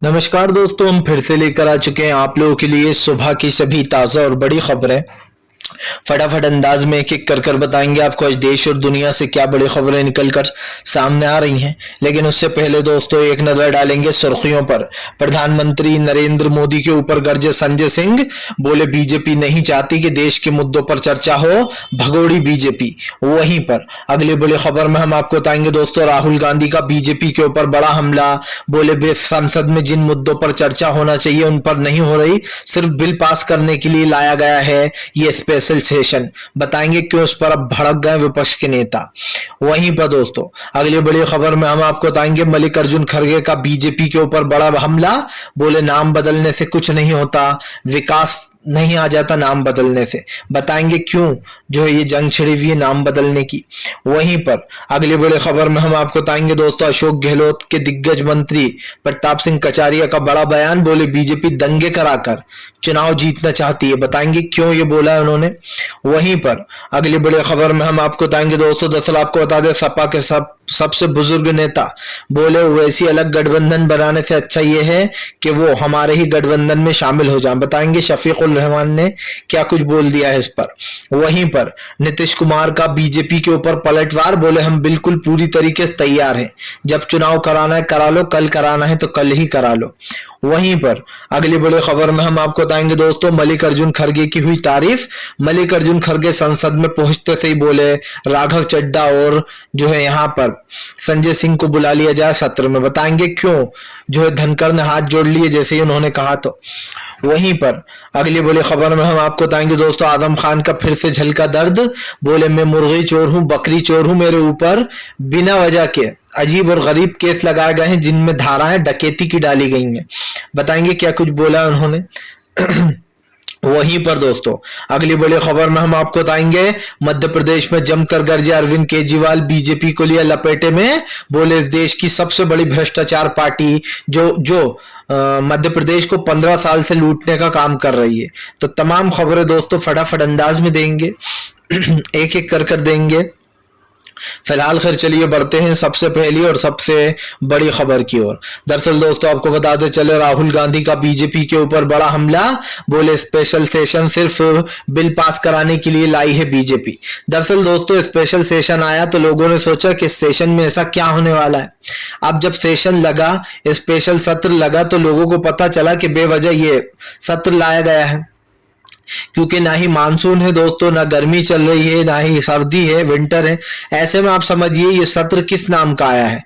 नमस्कार दोस्तों, हम फिर से लेकर आ चुके हैं आप लोगों के लिए सुबह की सभी ताज़ा और बड़ी खबरें। फटाफट अंदाज में एक एक कर बताएंगे आपको आज देश और दुनिया से क्या बड़ी खबरें निकलकर सामने आ रही हैं। लेकिन उससे पहले दोस्तों एक नजर डालेंगे सुर्खियों पर। प्रधानमंत्री नरेंद्र मोदी के ऊपर गरजे संजय सिंह, बोले बीजेपी नहीं चाहती कि देश के मुद्दों पर चर्चा हो, भगोड़ी बीजेपी। वहीं पर अगली बड़ी खबर में हम आपको बताएंगे दोस्तों राहुल गांधी का बीजेपी के ऊपर बड़ा हमला, बोले संसद में जिन मुद्दों पर चर्चा होना चाहिए उन पर नहीं हो रही, सिर्फ बिल पास करने के लिए लाया गया है ये स्पेशल सेशन। बताएंगे क्यों इस पर अब भड़क गए विपक्ष के नेता। वहीं पर दोस्तों अगली बड़ी खबर में हम आपको बताएंगे मल्लिकार्जुन खड़गे का बीजेपी के ऊपर बड़ा हमला, बोले नाम बदलने से कुछ नहीं होता, विकास नहीं आ जाता नाम बदलने से। बताएंगे क्यों जो है ये जंग छिड़ी हुई है नाम बदलने की। वहीं पर अगली बड़ी खबर में हम आपको बताएंगे दोस्तों अशोक गहलोत के दिग्गज मंत्री प्रताप सिंह कचारिया का बड़ा बयान, बोले बीजेपी दंगे कराकर चुनाव जीतना चाहती है। बताएंगे क्यों ये बोला है उन्होंने। वहीं पर अगली बड़ी खबर में हम आपको बताएंगे दोस्तों, दरअसल आपको बता दें सपा के सबसे बुजुर्ग नेता बोले ओवैसी अलग गठबंधन बनाने से अच्छा ये है कि वो हमारे ही गठबंधन में शामिल हो जाए। बताएंगे शफीकुल रहमान ने क्या कुछ बोल दिया है इस पर। वहीं पर नीतीश कुमार का बीजेपी के ऊपर पलटवार, बोले हम बिल्कुल पूरी तरीके से तैयार हैं, जब चुनाव कराना है करा लो, कल कराना है तो कल ही करा लो। वहीं पर अगली बड़ी खबर में हम आपको बताएंगे दोस्तों मल्लिकार्जुन खड़गे की हुई तारीफ। मल्लिकार्जुन खड़गे संसद में पहुंचते से ही बोले राघव चड्ढा और जो है यहाँ पर संजय सिंह को बुला लिया जाए सत्र में। बताएंगे क्यों जो है धनखड़ ने हाथ जोड़ लिए जैसे ही उन्होंने कहा तो। वहीं पर अगली बड़ी खबर में हम आपको बताएंगे दोस्तों आजम खान का फिर से झलका दर्द, बोले मैं मुर्गी चोर हूं, बकरी चोर हूं, मेरे ऊपर बिना वजह के अजीब और गरीब केस लगाए गए हैं जिनमें धाराएं डकैती की डाली गई हैं। बताएंगे क्या कुछ बोला उन्होंने। वहीं पर दोस्तों अगली बड़ी खबर में हम आपको बताएंगे मध्य प्रदेश में जमकर गरजे अरविंद केजरीवाल, बीजेपी को लिया लपेटे में, बोले इस देश की सबसे बड़ी भ्रष्टाचार पार्टी जो मध्य प्रदेश को 15 साल से लूटने का काम कर रही है। तो तमाम खबरें दोस्तों फटाफट अंदाज में देंगे एक एक कर देंगे। फिलहाल खैर चलिए बढ़ते हैं सबसे पहली और सबसे बड़ी खबर की ओर। दरअसल दोस्तों आपको बताते चले राहुल गांधी का बीजेपी के ऊपर बड़ा हमला, बोले स्पेशल सेशन सिर्फ बिल पास कराने के लिए लाई है बीजेपी। दरअसल दोस्तों स्पेशल सेशन आया तो लोगों ने सोचा कि सेशन में ऐसा क्या होने वाला है। अब जब सेशन लगा, स्पेशल सत्र लगा, तो लोगों को पता चला कि बेवजह ये सत्र लाया गया है, क्योंकि ना ही मानसून है दोस्तों, ना गर्मी चल रही है, ना ही सर्दी है, विंटर है। ऐसे में आप समझिए ये सत्र किस नाम का आया है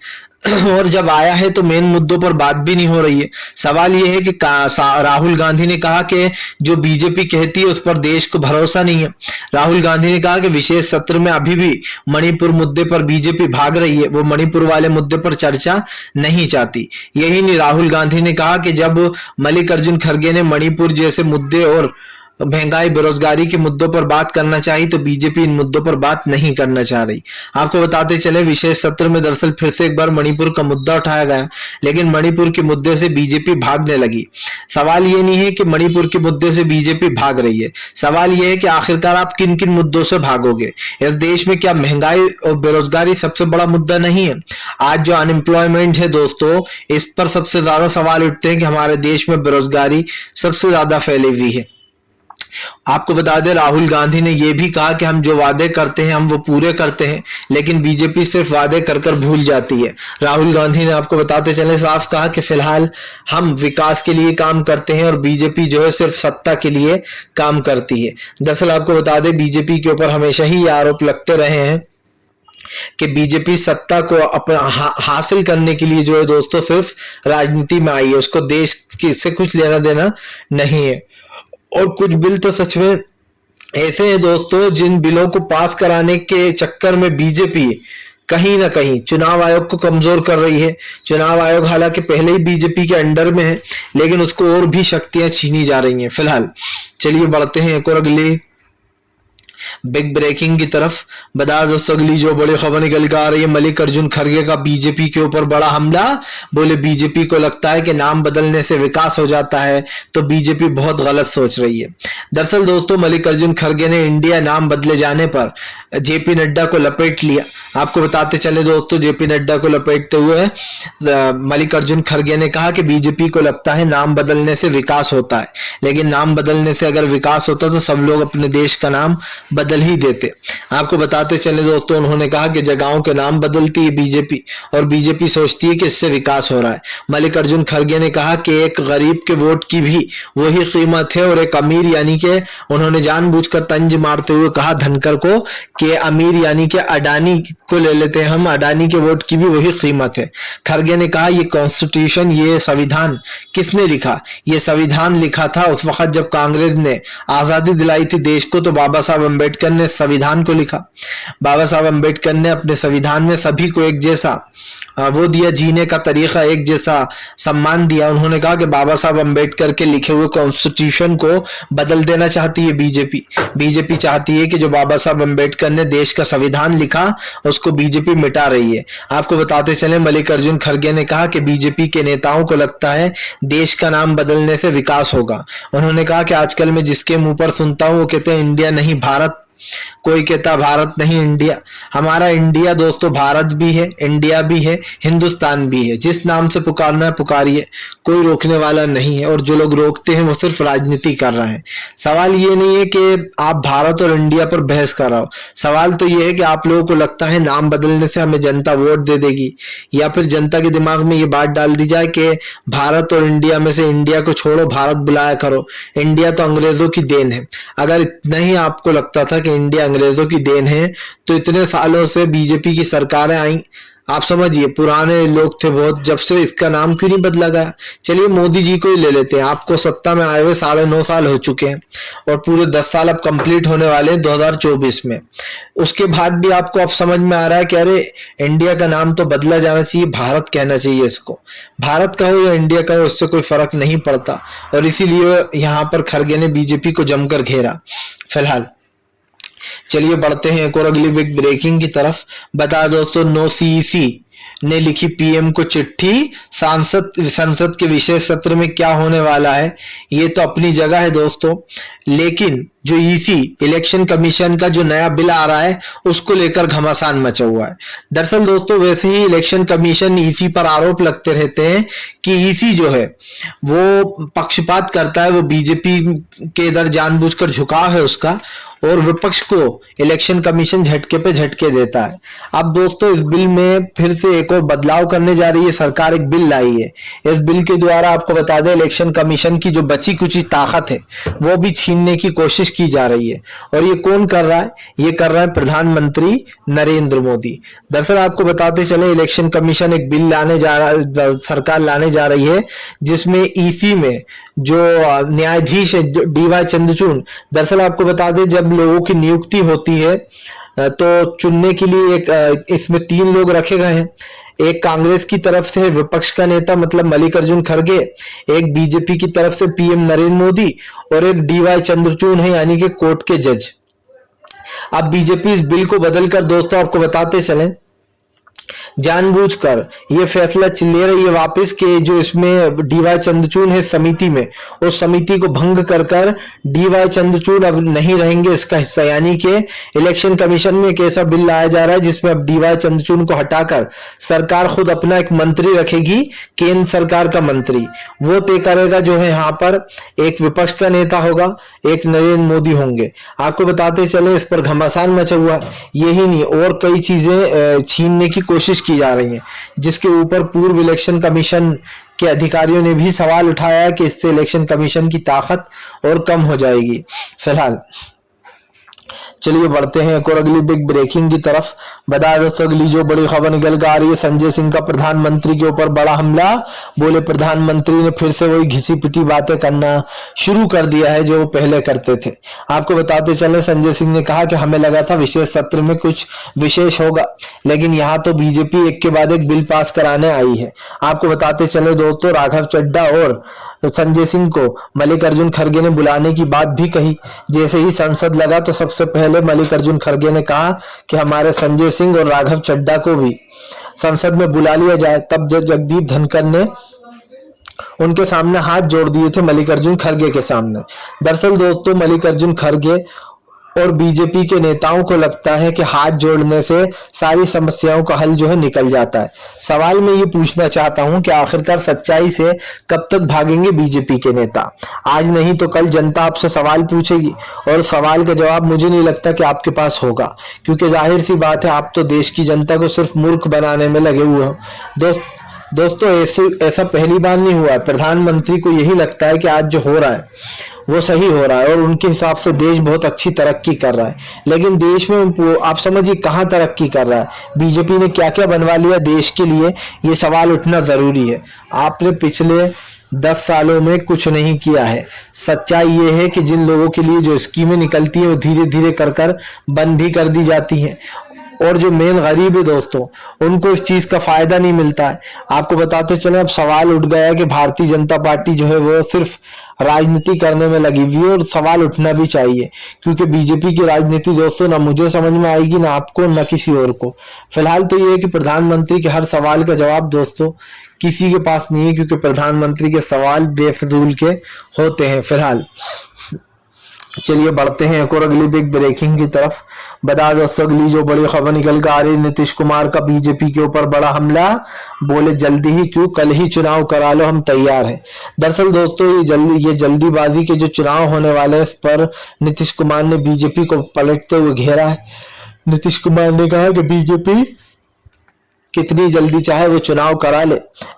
और जब आया है तो मेन मुद्दों पर बात भी नहीं हो रही है। सवाल यह है कि राहुल गांधी ने कहा कि जो बीजेपी कहती है उस पर देश को भरोसा नहीं है। राहुल गांधी ने कहा कि विशेष सत्र में अभी भी मणिपुर मुद्दे पर बीजेपी भाग रही है, वो मणिपुर वाले मुद्दे पर चर्चा नहीं चाहती। यही नहीं, राहुल गांधी ने कहा कि जब मल्लिकार्जुन खड़गे ने मणिपुर जैसे मुद्दे और महंगाई बेरोजगारी के मुद्दों पर बात करना चाहिए तो बीजेपी इन मुद्दों पर बात नहीं करना चाह रही। आपको बताते चले विशेष सत्र में दरअसल फिर से एक बार मणिपुर का मुद्दा उठाया गया, लेकिन मणिपुर के मुद्दे से बीजेपी भागने लगी। सवाल ये नहीं है कि मणिपुर के मुद्दे से बीजेपी भाग रही है, सवाल यह है कि आखिरकार आप किन किन मुद्दों से भागोगे। इस देश में क्या महंगाई और बेरोजगारी सबसे बड़ा मुद्दा नहीं है? आज जो अनएम्प्लॉयमेंट है दोस्तों, इस पर सबसे ज्यादा सवाल उठते हैं कि हमारे देश में बेरोजगारी सबसे ज्यादा फैली हुई है। आपको बता दें राहुल गांधी ने यह भी कहा कि हम जो वादे करते हैं हम वो पूरे करते हैं, लेकिन बीजेपी सिर्फ वादे कर भूल जाती है। राहुल गांधी ने आपको बताते चले साफ कहा कि फिलहाल हम विकास के लिए काम करते हैं और बीजेपी जो है सिर्फ सत्ता के लिए काम करती है। दरअसल आपको बता दें बीजेपी के ऊपर हमेशा ही ये आरोप लगते रहे हैं कि बीजेपी सत्ता को अपना हासिल करने के लिए जो है दोस्तों सिर्फ राजनीति में आई है, उसको देश से कुछ लेना देना नहीं है। और कुछ बिल तो सच में ऐसे हैं दोस्तों जिन बिलों को पास कराने के चक्कर में बीजेपी कहीं ना कहीं चुनाव आयोग को कमजोर कर रही है। चुनाव आयोग हालांकि पहले ही बीजेपी के अंडर में है, लेकिन उसको और भी शक्तियां छीनी जा रही हैं। फिलहाल चलिए बढ़ते हैं एक और अगली बिग ब्रेकिंग की तरफ। बता दोस्तों अगली जो बड़ी खबर निकल कर आ रही है मल्लिकार्जुन खड़गे का बीजेपी के ऊपर बड़ा हमला, बोले बीजेपी को लगता है कि नाम बदलने से विकास हो जाता है, तो बीजेपी बहुत गलत सोच रही है। दरअसल दोस्तों मल्लिकार्जुन खड़गे ने इंडिया नाम बदले जाने पर जेपी नड्डा को लपेट लिया। आपको बताते चले दोस्तों, जेपी नड्डा को लपेटते हुए मल्लिकार्जुन खड़गे ने कहा कि बीजेपी को लगता है नाम बदलने से विकास होता है, लेकिन नाम बदलने से अगर विकास होता तो सब लोग अपने देश का नाम बदल ही देते। आपको बताते चले दोस्तों, उन्होंने कहा कि जगहों के नाम बदलती है बीजेपी और बीजेपी सोचती है कि इससे विकास हो रहा है। मल्लिकार्जुन खड़गे ने कहा कि एक गरीब के वोट की भी वही कीमत है और एक अमीर यानी कि उन्होंने जानबूझकर तंज मारते हुए कहा धनकर को कि अमीर यानी कि अडानी को ले लेते हैं हम, अडानी के वोट की भी वही कीमत है। खड़गे ने कहा ये कॉन्स्टिट्यूशन, ये संविधान किसने लिखा? ये संविधान लिखा था उस वक्त जब कांग्रेस ने आजादी दिलाई थी देश को, तो बाबा साहब अम्बेडकर ने संविधान को लिखा। बाबा साहब अम्बेडकर ने अपने संविधान में सभी को एक जैसा वो दिया, जीने का तरीका एक जैसा सम्मान दिया। उन्होंने कहा कि बाबा साहब अम्बेडकर के लिखे हुए कॉन्स्टिट्यूशन को बदल देना चाहती है बीजेपी। बीजेपी चाहती है कि जो बाबा साहब अम्बेडकर ने देश का संविधान लिखा उसको बीजेपी मिटा रही है। आपको बताते चले, मल्लिकार्जुन खड़गे ने कहा कि बीजेपी के नेताओं को लगता है देश का नाम बदलने से विकास होगा। उन्होंने कहा कि आजकल मैं जिसके मुंह पर सुनता हूं वो कहते हैं इंडिया नहीं भारत, कोई कहता भारत नहीं इंडिया। हमारा इंडिया दोस्तों भारत भी है, इंडिया भी है, हिंदुस्तान भी है। जिस नाम से पुकारना है पुकारिए, कोई रोकने वाला नहीं है। और जो लोग रोकते हैं वो सिर्फ राजनीति कर रहे हैं। सवाल ये नहीं है कि आप भारत और इंडिया पर बहस कर रहे हो, सवाल तो ये है कि आप लोगों को लगता है नाम बदलने से हमें जनता वोट दे देगी, या फिर जनता के दिमाग में ये बात डाल दी जाए कि भारत और इंडिया में से इंडिया को छोड़ो, भारत बुलाया करो, इंडिया तो अंग्रेजों की देन है। अगर इतना ही आपको लगता था कि इंडिया अंग्रेजों की देन है तो इतने सालों से बीजेपी की सरकारें आई, आप समझिए पुराने लोग थे बहुत, जब से इसका नाम क्यों नहीं बदला गया? चलिए मोदी जी को ही ले लेते हैं। आपको सत्ता में आए हुए 9.5 साल हो चुके हैं और पूरे 10 साल अब कंप्लीट होने वाले हैं 2024 में। उसके बाद भी आपको अब समझ में आ रहा है कि अरे इंडिया का नाम तो बदला जाना चाहिए, भारत कहना चाहिए इसको। भारत का हो या इंडिया का हो, इससे कोई फर्क नहीं पड़ता। और इसीलिए यहाँ पर खड़गे ने बीजेपी को जमकर घेरा। फिलहाल चलिए बढ़ते हैं एक और अगली बिग ब्रेकिंग की तरफ। बता दोस्तों, नो सीईसी ने लिखी पीएम को चिट्ठी, संसद के विशेष सत्र में क्या होने वाला है ये तो अपनी जगह है दोस्तों, लेकिन जो ईसी इलेक्शन कमीशन का जो नया बिल आ रहा है उसको लेकर घमासान मचा हुआ है। दरअसल दोस्तों वैसे ही इलेक्शन कमीशन ईसी पर आरोप लगते रहते हैं कि ईसी जो है वो पक्षपात करता है, वो बीजेपी के इधर जानबूझकर झुकाव है उसका, और विपक्ष को इलेक्शन कमीशन झटके पे झटके देता है। अब दोस्तों इस बिल में फिर से एक और बदलाव करने जा रही है सरकार, एक बिल लाई है। इस बिल के द्वारा आपको बता दें इलेक्शन कमीशन की जो बची कुची ताकत है वो भी छीनने की कोशिश की जा रही है। और ये कौन कर रहा है? ये कर रहा है प्रधानमंत्री नरेंद्र मोदी। दरअसल आपको बताते चले इलेक्शन कमीशन एक बिल सरकार लाने जा रही है जिसमें ईसी में जो न्यायाधीश है डीवाई चंद्रचूड़, दरअसल आपको बता दें जब लोगों की नियुक्ति होती है तो चुनने के लिए एक इसमें 3 लोग रखे गए हैं। एक कांग्रेस की तरफ से विपक्ष का नेता मतलब मल्लिकार्जुन खड़गे, एक बीजेपी की तरफ से पीएम नरेंद्र मोदी और एक डीवाई चंद्रचूड़ है यानी कि कोर्ट के जज। अब बीजेपी इस बिल को बदलकर दोस्तों आपको बताते चलें जानबूझकर ये फैसला ले रही है वापस कि जो इसमें डीवाई चंद्रचूड़ है समिति में, उस समिति को भंग कर डीवाई चंद्रचूड़ अब नहीं रहेंगे इसका हिस्सा। यानी कि इलेक्शन कमीशन में एक ऐसा बिल लाया जा रहा है जिसमें अब डीवाई चंद्रचूड़ को हटाकर सरकार खुद अपना एक मंत्री रखेगी, केंद्र सरकार का मंत्री वो तय करेगा जो है। यहाँ पर एक विपक्ष का नेता होगा, एक नरेंद्र मोदी होंगे। आपको बताते चले इस पर घमासान मचा हुआ। यही नहीं और कई चीजें छीनने की कोशिश की जा रही है, जिसके ऊपर पूर्व इलेक्शन कमीशन के अधिकारियों ने भी सवाल उठाया है कि इससे इलेक्शन कमीशन की ताकत और कम हो जाएगी। फिलहाल चलिए बढ़ते हैं एक और अगली बिग ब्रेकिंग की तरफ। बता दोस्तों अगली जो बड़ी खबर निकल कर आ रही है, संजय सिंह का प्रधानमंत्री के ऊपर बड़ा हमला। बोले प्रधानमंत्री ने फिर से वही घिसी पिटी बातें करना शुरू कर दिया है जो वो पहले करते थे। आपको बताते चले संजय सिंह ने कहा कि हमें लगा था विशेष सत्र में कुछ विशेष होगा, लेकिन यहाँ तो बीजेपी एक के बाद एक बिल पास कराने आई है। आपको बताते चले दोस्तों राघव चड्ढा और संजय सिंह को मल्लिकार्जुन खड़गे ने बुलाने की बात भी कही। जैसे ही संसद लगा तो सबसे पहले मल्लिकार्जुन खड़गे ने कहा कि हमारे संजय सिंह और राघव चड्ढा को भी संसद में बुला लिया जाए। तब जगदीप धनखड़ ने उनके सामने हाथ जोड़ दिए थे मल्लिकार्जुन खड़गे के सामने। दरअसल दोस्तों मल्लिकार्जुन खड़गे और बीजेपी के नेताओं को लगता है कि हाथ जोड़ने से सारी समस्याओं का हल जो है निकल जाता है। सवाल मैं ये पूछना चाहता हूं कि आखिरकार सच्चाई से कब तक भागेंगे बीजेपी के नेता? आज नहीं तो कल जनता आपसे सवाल पूछेगी और सवाल का जवाब मुझे नहीं लगता कि आपके पास होगा, क्योंकि जाहिर सी बात है आप तो देश की जनता को सिर्फ मूर्ख बनाने में लगे हुए हो। दोस्तों ऐसा पहली बार नहीं हुआ है। प्रधानमंत्री को यही लगता है कि आज जो हो रहा है वो सही हो रहा है और उनके हिसाब से देश बहुत अच्छी तरक्की कर रहा है, लेकिन देश में आप समझिए कहाँ तरक्की कर रहा है, बीजेपी ने क्या क्या बनवा लिया देश के लिए, ये सवाल उठना जरूरी है। आपने पिछले 10 सालों में कुछ नहीं किया है। सच्चाई ये है कि जिन लोगों के लिए जो स्कीमें निकलती है वो धीरे धीरे कर बंद भी कर दी जाती हैं, और जो मेन गरीब है दोस्तों उनको इस चीज का फायदा नहीं मिलता है। आपको बताते चले, अब सवाल उठ गया कि भारतीय जनता पार्टी जो है वो सिर्फ राजनीति करने में लगी हुई है, और सवाल उठना भी चाहिए, क्योंकि बीजेपी की राजनीति दोस्तों ना मुझे समझ में आएगी, ना आपको, ना किसी और को। फिलहाल तो ये है कि प्रधानमंत्री के हर सवाल का जवाब दोस्तों किसी के पास नहीं है, क्योंकि प्रधानमंत्री के सवाल बेफजूल के होते हैं। फिलहाल चलिए बढ़ते हैं एक और अगली बिग ब्रेकिंग की तरफ। बता दोस्तों अगली जो बड़ी खबर निकल कर आ रही, नीतीश कुमार का बीजेपी के ऊपर बड़ा हमला, बोले जल्दी ही क्यों, कल ही चुनाव करा लो, हम तैयार हैं। दरअसल दोस्तों ये जल्दीबाजी के जो चुनाव होने वाले हैं इस पर नीतीश कुमार ने बीजेपी को पलटते हुए घेरा है। नीतीश कुमार ने कहा कि बीजेपी कितनी जल्दी चाहे वो चुनाव करा ले,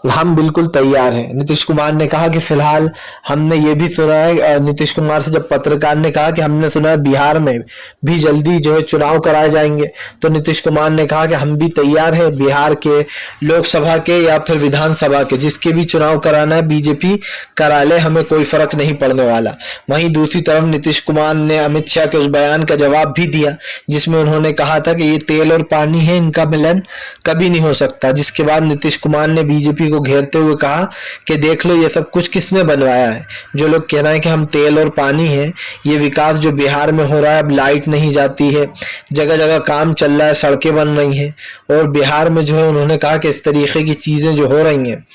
हम बिल्कुल तैयार हैं। नीतीश कुमार ने कहा कि फिलहाल हमने ये भी सुना है, नीतीश कुमार से जब पत्रकार ने कहा कि हमने सुना है बिहार में भी जल्दी जो है चुनाव कराए जाएंगे, तो नीतीश कुमार ने कहा कि हम भी तैयार हैं, बिहार के लोकसभा के या फिर विधानसभा के जिसके भी चुनाव कराना है बीजेपी करा ले, हमें कोई फर्क नहीं पड़ने वाला। वहीं दूसरी तरफ नीतीश कुमार ने अमित शाह के उस बयान का जवाब भी दिया जिसमें उन्होंने कहा था कि ये तेल और पानी है, इनका मिलन कभी नहीं हो सकता। जिसके बाद नीतीश कुमार ने बीजेपी को घेरते हुए कहा कि देख लो ये सब कुछ किसने बनवाया है, जो लोग कह रहे हैं कि हम तेल और पानी हैं, ये विकास जो बिहार में हो रहा है, अब लाइट नहीं जाती है, जगह जगह काम चल रहा है, सड़कें बन रही हैं, और बिहार में जो है उन्होंने कहा कि इस तरीके की चीजें जो हो रही हैं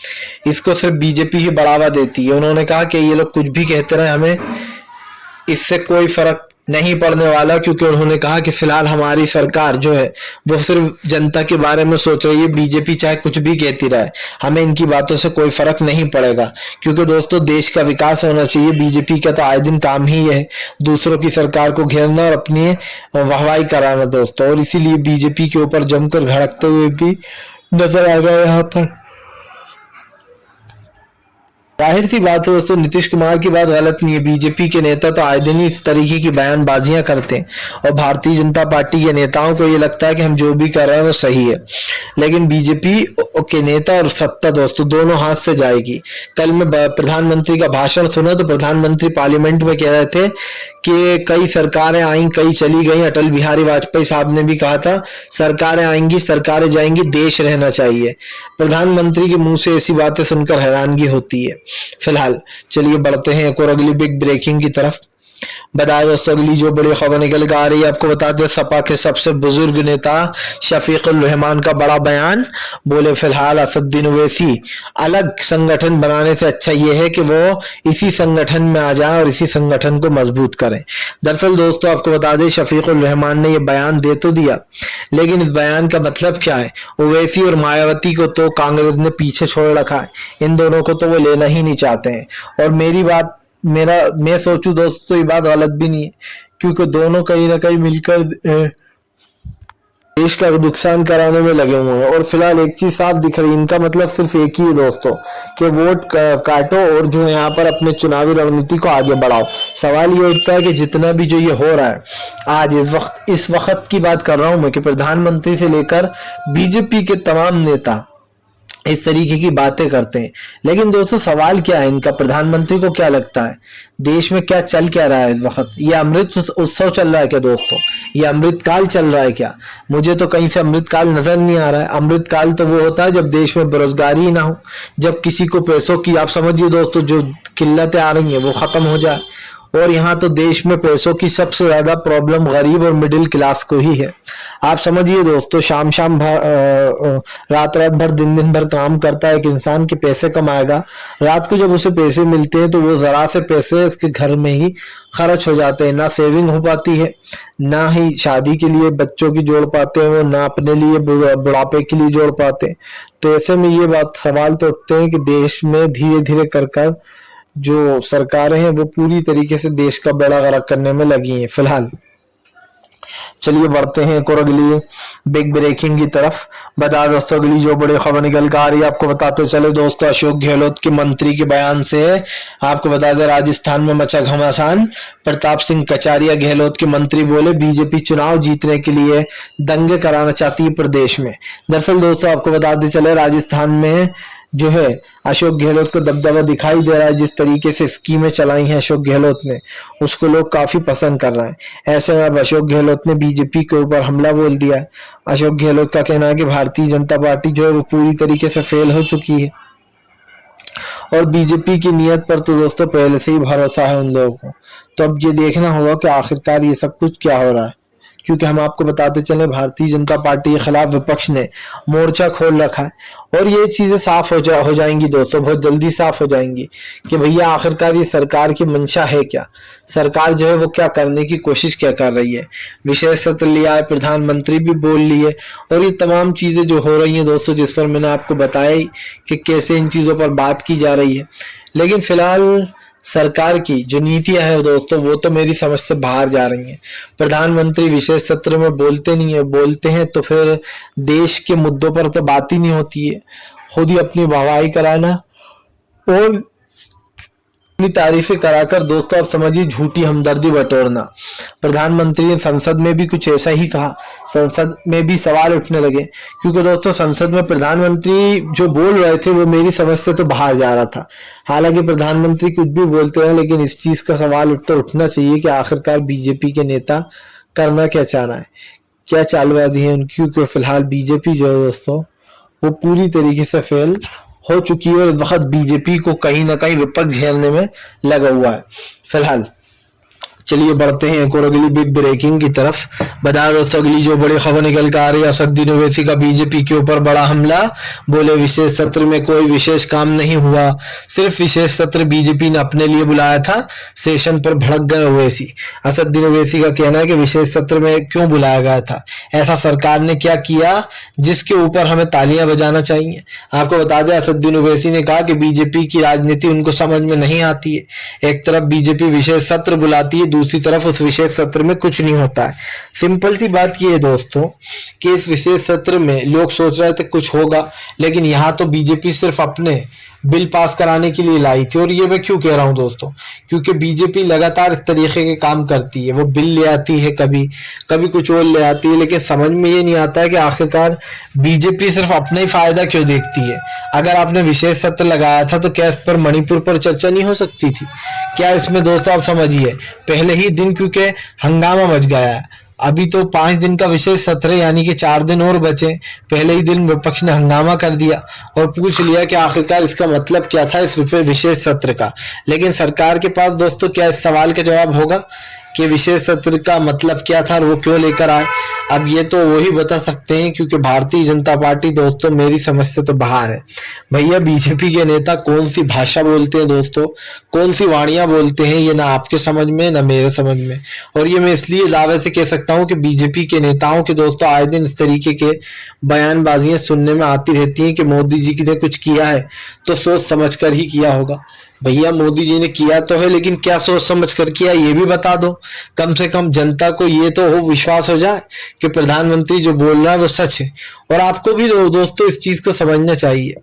इसको सिर्फ बीजेपी ही बढ़ावा देती है। उन्होंने कहा कि ये लोग कुछ भी कहते रहे, हमें इससे कोई फर्क नहीं पड़ने वाला, क्योंकि उन्होंने कहा कि फिलहाल हमारी सरकार जो है वो सिर्फ जनता के बारे में सोच रही है, बीजेपी चाहे कुछ भी कहती रहे, हमें इनकी बातों से कोई फर्क नहीं पड़ेगा। क्योंकि दोस्तों देश का विकास होना चाहिए, बीजेपी का तो आए दिन काम ही है दूसरों की सरकार को घेरना और अपनी वाहवाही कराना दोस्तों, और इसीलिए बीजेपी के ऊपर जमकर भड़कते हुए भी नजर आ गया यहाँ पर। जाहिर सी बात है दोस्तों नीतीश कुमार की बात गलत नहीं है, बीजेपी के नेता तो आए दिन ही इस तरीके की बयानबाजियां करते हैं, और भारतीय जनता पार्टी के नेताओं को ये लगता है कि हम जो भी कर रहे हैं वो सही है, लेकिन बीजेपी के नेता और सत्ता दोस्तों दोनों हाथ से जाएगी। कल मैं प्रधानमंत्री का भाषण सुना तो प्रधानमंत्री पार्लियामेंट में कह रहे थे कि कई सरकारें आई कई चली गई, अटल बिहारी वाजपेयी साहब ने भी कहा था सरकारें आएंगी सरकारें जाएंगी, देश रहना चाहिए। प्रधानमंत्री के मुंह से ऐसी बातें सुनकर हैरानगी होती है। फिलहाल चलिए बढ़ते हैं एक और अगली बिग ब्रेकिंग की तरफ। बताया दोस्तों अगली जो बड़ी खबर निकल कर आ रही है, आपको बता दें सपा के सबसे बुजुर्ग नेता शफीकुर रहमान का बड़ा बयान, बोले फिलहाल असदुद्दीन ओवैसी अलग संगठन बनाने से अच्छा यह है कि वो इसी संगठन में आ जाए और इसी संगठन को मजबूत करें। दरअसल दोस्तों आपको बता दें शफीकुर रहमान ने यह बयान दे तो दिया, लेकिन इस बयान का मतलब क्या है? ओवैसी और मायावती को तो कांग्रेस ने पीछे छोड़ रखा है, इन दोनों को तो वो लेना ही नहीं चाहते हैं। और मैं सोचूं दोस्तों ये बात गलत भी नहीं है, क्योंकि दोनों कहीं ना कहीं मिलकर देश का नुकसान कराने में लगे हुए हैं। और फिलहाल एक चीज साफ दिख रही है, इनका मतलब सिर्फ एक ही है दोस्तों कि वोट काटो और जो यहाँ पर अपने चुनावी रणनीति को आगे बढ़ाओ। सवाल ये उठता है कि जितना भी जो ये हो रहा है आज इस वक्त की बात कर रहा हूं मैं, कि प्रधानमंत्री से लेकर बीजेपी के तमाम नेता इस तरीके की बातें करते हैं, लेकिन दोस्तों सवाल क्या है इनका? प्रधानमंत्री को क्या लगता है देश में क्या चल क्या रहा है इस वक्त? ये अमृत उत्सव चल रहा है क्या दोस्तों? ये अमृतकाल चल रहा है क्या? मुझे तो कहीं से अमृतकाल नजर नहीं आ रहा है। अमृतकाल तो वो होता है जब देश में बेरोजगारी ही ना हो, जब किसी को पैसों की आप समझिए दोस्तों जो किल्लतें आ रही हैं वो खत्म हो जाए, और यहाँ तो देश में पैसों की सबसे ज्यादा प्रॉब्लम गरीब और मिडिल क्लास को ही है। आप समझिए दोस्तों, शाम शाम रात रात भर दिन दिन भर काम करता है एक इंसान के पैसे कमाएगा, रात को जब उसे पैसे मिलते हैं तो वो जरा से पैसे उसके घर में ही खर्च हो जाते हैं, ना सेविंग हो पाती है, ना ही शादी के लिए बच्चों की जोड़ पाते हैं वो, ना अपने लिए बुढ़ापे के लिए जोड़ पाते हैं। तो ऐसे में ये बात सवाल तो उठते हैं कि देश में धीरे धीरे कर जो सरकारें हैं वो पूरी तरीके से देश का बेड़ा गर्क करने में लगी हैं फिलहाल। चलिए बढ़ते हैं एक और अगली बिग ब्रेकिंग की तरफ। बता दोस्तों अगली जो बड़ी खबर निकल कर आ रही है आपको बताते चले दोस्तों, अशोक गहलोत के मंत्री के बयान से आपको बता दें राजस्थान में मचा घमासान। प्रताप सिंह कचारिया गहलोत के मंत्री बोले बीजेपी चुनाव जीतने के लिए दंगे कराना चाहती है प्रदेश में। दरअसल दोस्तों आपको बताते चले राजस्थान में जो है अशोक गहलोत को दबदबा दिखाई दे रहा है। जिस तरीके से स्कीमें चलाई हैं अशोक गहलोत ने उसको लोग काफी पसंद कर रहे हैं। ऐसे में अब अशोक गहलोत ने बीजेपी के ऊपर हमला बोल दिया है। अशोक गहलोत का कहना है कि भारतीय जनता पार्टी जो है वो पूरी तरीके से फेल हो चुकी है और बीजेपी की नीयत पर तो दोस्तों पहले से ही भरोसा है उन लोगों को। तो अब ये देखना होगा कि आखिरकार ये सब कुछ क्या हो रहा है, क्योंकि हम आपको बताते चले भारतीय जनता पार्टी के खिलाफ विपक्ष ने मोर्चा खोल रखा है और ये चीजें साफ हो जाएंगी दोस्तों, बहुत जल्दी साफ हो जाएंगी कि भैया आखिरकार ये सरकार की मंशा है क्या, सरकार जो है वो क्या करने की कोशिश क्या कर रही है। विशेष सत्र लिया है, प्रधानमंत्री भी बोल लिए और ये तमाम चीजें जो हो रही हैं दोस्तों जिस पर मैंने आपको बताया ही कि कैसे इन चीजों पर बात की जा रही है। लेकिन फिलहाल सरकार की जो नीतियां हैं दोस्तों वो तो मेरी समझ से बाहर जा रही हैं। प्रधानमंत्री विशेष सत्र में बोलते नहीं है, बोलते हैं तो फिर देश के मुद्दों पर तो बात ही नहीं होती है, खुद ही अपनी वाहवाही कराना और अपनी तारीफें कराकर दोस्तों आप समझिए झूठी हमदर्दी बटोरना। प्रधानमंत्री ने संसद में भी कुछ ऐसा ही कहा, संसद में भी सवाल उठने लगे क्योंकि दोस्तों संसद में प्रधानमंत्री जो बोल रहे थे वो मेरी समझ से तो बाहर जा रहा था। हालांकि प्रधानमंत्री कुछ भी बोलते हैं लेकिन इस चीज का सवाल तो उठना चाहिए कि आखिरकार बीजेपी के नेता करना क्या चाह रहा है, क्या चालबाजी है उनकी, क्योंकि फिलहाल बीजेपी जो है दोस्तों वो पूरी तरीके से फेल हो चुकी है और इस वक्त बीजेपी को कहीं ना कहीं विपक्ष घेरने में लगा हुआ है फिलहाल। चलिए बढ़ते हैं एक और अगली बिग ब्रेकिंग की तरफ। बता दोस्तों अगली जो बड़ी खबर निकल कर आ रही है, असदुद्दीन ओवैसी का बीजेपी के ऊपर बड़ा हमला। बोले विशेष सत्र में कोई विशेष काम नहीं हुआ, सिर्फ विशेष सत्र बीजेपी ने अपने लिए बुलाया था, सेशन पर भड़क गए ओवैसी। असदुद्दीन ओवैसी का कहना है कि विशेष सत्र में क्यों बुलाया गया था, ऐसा सरकार ने क्या किया जिसके ऊपर हमें तालियां बजाना चाहिए। आपको बता दें असदुद्दीन ओवैसी ने कहा कि बीजेपी की राजनीति उनको समझ में नहीं आती है। एक तरफ बीजेपी विशेष सत्र बुलाती है, दूसरी तरफ उस विशेष सत्र में कुछ नहीं होता है। सिंपल सी बात ये है दोस्तों कि इस विशेष सत्र में लोग सोच रहे थे कुछ होगा, लेकिन यहाँ तो बीजेपी सिर्फ अपने बिल पास कराने के लिए लाई थी। और ये मैं क्यों कह रहा हूं दोस्तों, क्योंकि बीजेपी लगातार इस तरीके के काम करती है, वो बिल ले आती है, कभी कभी कुछ और ले आती है, लेकिन समझ में ये नहीं आता है कि आखिरकार बीजेपी सिर्फ अपना ही फायदा क्यों देखती है। अगर आपने विशेष सत्र लगाया था तो क्या इस पर मणिपुर पर चर्चा नहीं हो सकती थी? क्या इसमें दोस्तों आप समझिए पहले ही दिन क्योंकि हंगामा मच गया है, अभी तो 5 दिन का विशेष सत्र है यानी कि 4 दिन और बचे, पहले ही दिन विपक्ष ने हंगामा कर दिया और पूछ लिया कि आखिरकार इसका मतलब क्या था इस विशेष सत्र का। लेकिन सरकार के पास दोस्तों क्या इस सवाल का जवाब होगा कि विशेष सत्र का मतलब क्या था और वो क्यों लेकर आए? अब ये तो वही बता सकते हैं, क्योंकि भारतीय जनता पार्टी दोस्तों मेरी समझ से तो बाहर है। भैया बीजेपी के नेता कौन सी भाषा बोलते हैं दोस्तों, कौन सी वाणियां बोलते हैं, ये ना आपके समझ में ना मेरे समझ में। और ये मैं इसलिए दावे से कह सकता हूं कि बीजेपी के नेताओं के दोस्तों आए दिन इस तरीके के बयानबाजियां सुनने में आती रहती हैं कि मोदी जी ने कुछ किया है तो सोच समझ कर ही किया होगा। भैया मोदी जी ने किया तो है, लेकिन क्या सोच समझ कर किया ये भी बता दो। कम से कम जनता को ये तो हो विश्वास हो जाए कि प्रधानमंत्री जो बोल रहा है वो सच है। और आपको भी दोस्तों इस चीज को समझना चाहिए,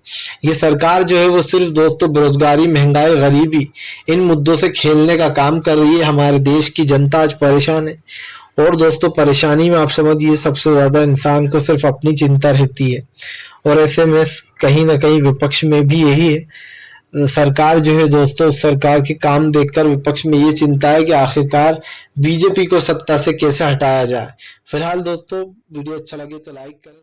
ये सरकार जो है वो सिर्फ दोस्तों बेरोजगारी, महंगाई, गरीबी इन मुद्दों से खेलने का काम कर रही है। हमारे देश की जनता आज परेशान है और दोस्तों परेशानी में आप समझिए सबसे ज्यादा इंसान को सिर्फ अपनी चिंता रहती है। और ऐसे में कहीं ना कहीं विपक्ष में भी यही है, सरकार जो है दोस्तों सरकार के काम देखकर विपक्ष में ये चिंता है कि आखिरकार बीजेपी को सत्ता से कैसे हटाया जाए। फिलहाल दोस्तों वीडियो अच्छा लगे तो लाइक करें।